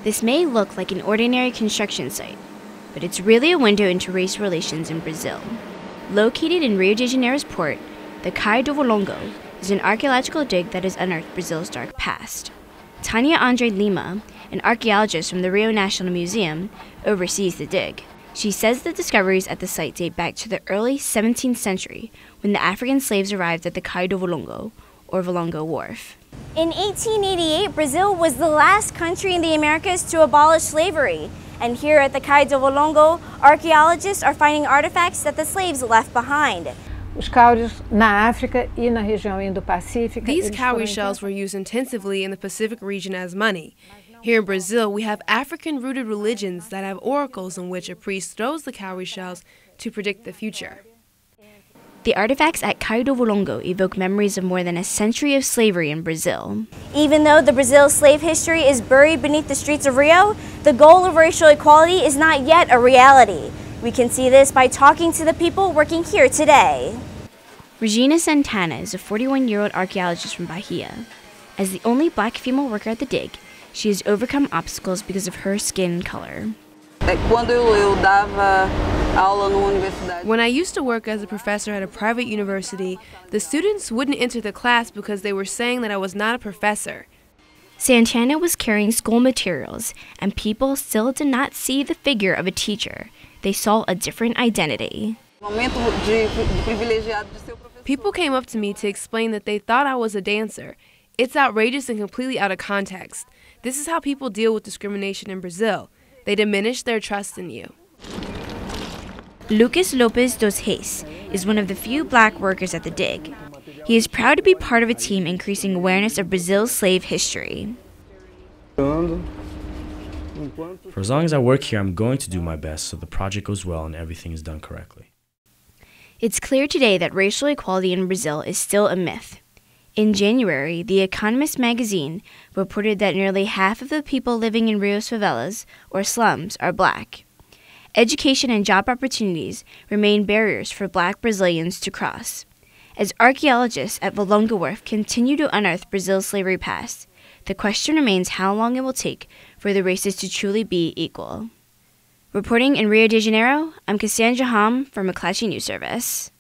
This may look like an ordinary construction site, but it's really a window into race relations in Brazil. Located in Rio de Janeiro's port, the Cais do Valongo is an archaeological dig that has unearthed Brazil's dark past. Tania Andrade Lima, an archaeologist from the Rio National Museum, oversees the dig. She says the discoveries at the site date back to the early 17th century, when the African slaves arrived at the Cais do Valongo, or Valongo Wharf. In 1888, Brazil was the last country in the Americas to abolish slavery. And here at the Cais do Valongo, archaeologists are finding artifacts that the slaves left behind. Os cauries na África e na região Indo-Pacífica. These cowrie shells were used intensively in the Pacific region as money. Here in Brazil, we have African-rooted religions that have oracles in which a priest throws the cowrie shells to predict the future. The artifacts at Cais do Valongo evoke memories of more than a century of slavery in Brazil. Even though the Brazil slave history is buried beneath the streets of Rio, the goal of racial equality is not yet a reality. We can see this by talking to the people working here today. Regina Santana is a 41-year-old archaeologist from Bahia. As the only black female worker at the dig, she has overcome obstacles because of her skin color. When I used to work as a professor at a private university, the students wouldn't enter the class because they were saying that I was not a professor. Santana was carrying school materials, and people still did not see the figure of a teacher. They saw a different identity. People came up to me to explain that they thought I was a dancer. It's outrageous and completely out of context. This is how people deal with discrimination in Brazil. They diminish their trust in you. Lopes dos Reis is one of the few black workers at the dig. He is proud to be part of a team increasing awareness of Brazil's slave history. For as long as I work here, I'm going to do my best so the project goes well and everything is done correctly. It's clear today that racial equality in Brazil is still a myth. In January, The Economist magazine reported that nearly half of the people living in Rio's favelas, or slums, are black. Education and job opportunities remain barriers for black Brazilians to cross. As archaeologists at Valongo Wharf continue to unearth Brazil's slavery past, the question remains how long it will take for the races to truly be equal. Reporting in Rio de Janeiro, I'm Cassandra for McClatchy News Service.